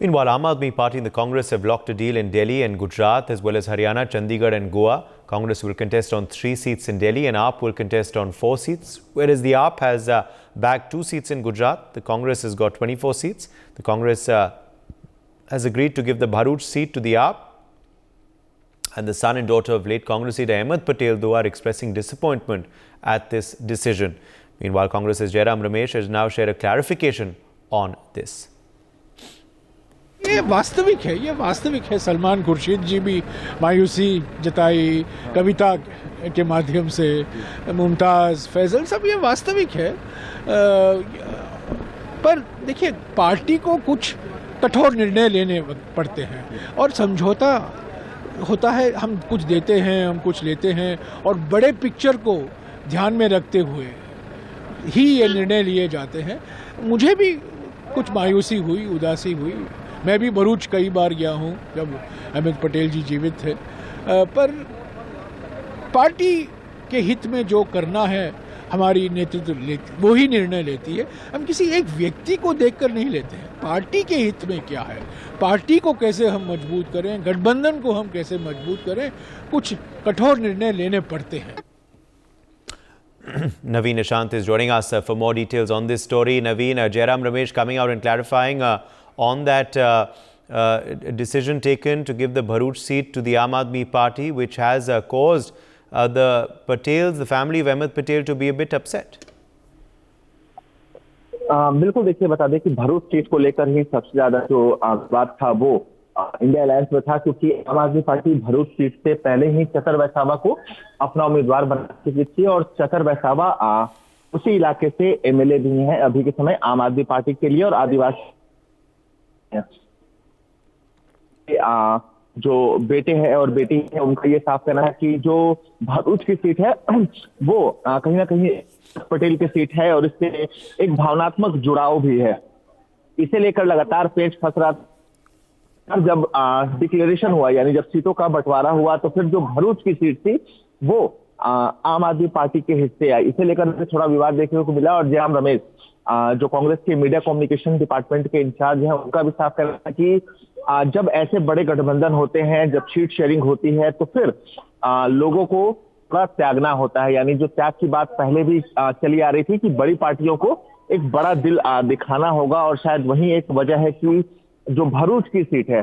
Meanwhile, Aam Aadmi Party and the Congress have locked a deal in Delhi and Gujarat as well as Haryana, Chandigarh and Goa. Congress will contest on 3 seats in Delhi and AAP will contest on 4 seats. Whereas the AAP has bagged 2 seats in Gujarat, the Congress has got 24 seats. The Congress has agreed to give the Bharuch seat to the AAP. And the son and daughter of late Congress leader Ahmed Patel, though, are expressing disappointment at this decision. Meanwhile, Congress's Jairam Ramesh has now shared a clarification on this. ये वास्तविक है। सलमान खुर्शीद जी भी मायूसी जताई, कविता के माध्यम से मुमताज़, फैजल, सब ये वास्तविक है। पर देखिए, पार्टी को कुछ कठोर निर्णय लेने पड़ते हैं और समझौता होता है। हम कुछ देते हैं, हम कुछ लेते हैं और बड़े पिक्चर को ध्यान में रखते हुए ही ये निर्णय लिए जाते हैं। मुझे भी कुछ मायूसी हुई, उदासी हुई। मैं भी भरूच कई बार गया हूँ जब अहमद पटेल जी जीवित थे। पर पार्टी के हित में जो करना है हमारी नेतृत्व वो ही निर्णय लेती है। हम किसी एक व्यक्ति को देखकर नहीं लेते हैं। पार्टी के हित में क्या है, पार्टी को कैसे हम मजबूत करें, गठबंधन को हम कैसे मजबूत करें, कुछ कठोर निर्णय लेने पड़ते हैं। Naveen Nishant is joining us for more details on this story. Naveen, Jairam Ramesh coming out and clarifying on that decision taken to give the Bharuch seat to the Aam Aadmi Party, which has caused the Patels, the family of Ahmed Patel, to be a bit upset. बिल्कुल, देखिए बता दें कि Bharuch seat को लेकर ही सबसे ज्यादा जो बात था वो इंडिया अलायंस में था, क्योंकि आम आदमी पार्टी भरूच सीट से पहले ही चतर वैसावा को अपना उम्मीदवार बना चुकी थी और चतर वैसावा उसी इलाके से एमएलए भी हैं अभी के समय आम आदमी पार्टी के लिए। और आदिवासी जो बेटे हैं और बेटी है, उनका ये साफ कहना है कि जो भरूच की सीट है वो कहीं ना कहीं पटेल की सीट है और इससे एक भावनात्मक जुड़ाव भी है। इसे लेकर लगातार पेच फंस रहा था। जब डिक्लेरेशन हुआ, यानी जब सीटों का बंटवारा हुआ, तो फिर जो भरूच की सीट थी वो आम आदमी पार्टी के हिस्से आई। इसे लेकर थोड़ा विवाद देखने को मिला और जयराम रमेश जो कांग्रेस के मीडिया कम्युनिकेशन डिपार्टमेंट के इंचार्ज हैं, उनका भी साफ कहना है कि जब ऐसे बड़े गठबंधन होते हैं, जब सीट शेयरिंग होती है, तो फिर लोगों को थोड़ा त्यागना होता है। यानी जो त्याग की बात पहले भी चली आ रही थी कि बड़ी पार्टियों को एक बड़ा दिल दिखाना होगा और शायद वही एक वजह है कि जो भरूच की सीट है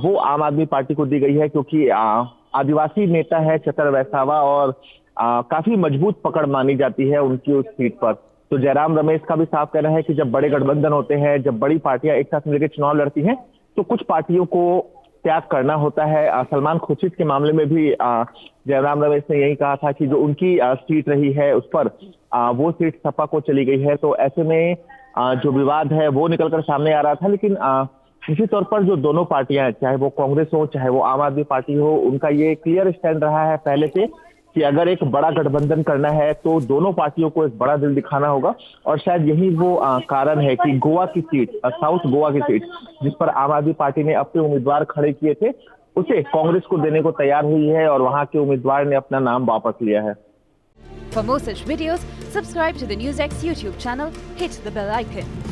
वो आम आदमी पार्टी को दी गई है, क्योंकि आदिवासी नेता है चतर वैसावा और काफी मजबूत पकड़ मानी जाती है उनकी उस सीट पर। तो जयराम रमेश का भी साफ कहना है कि जब बड़े गठबंधन होते हैं, जब बड़ी पार्टियां एक साथ मिलकर चुनाव लड़ती हैं, तो कुछ पार्टियों को त्याग करना होता है। सलमान खुर्शीद के मामले में भी जयराम रमेश ने यही कहा था कि जो उनकी सीट रही है उस पर वो सीट सपा को चली गई है। तो ऐसे में जो विवाद है वो निकलकर सामने आ रहा था। लेकिन निश्चित तौर पर जो दोनों पार्टियां हैं, चाहे वो कांग्रेस हो चाहे वो आम आदमी पार्टी हो, उनका ये क्लियर स्टैंड रहा है पहले से कि अगर एक बड़ा गठबंधन करना है तो दोनों पार्टियों को एक बड़ा दिल दिखाना होगा। और शायद यही वो कारण है कि गोवा की सीट, साउथ गोवा की सीट, जिस पर आम आदमी पार्टी ने अपने उम्मीदवार खड़े किए थे, उसे कांग्रेस को देने को तैयार हुई है और वहां के उम्मीदवार ने अपना नाम वापस लिया है। For more such videos, subscribe to the NewsX YouTube channel, hit the bell icon.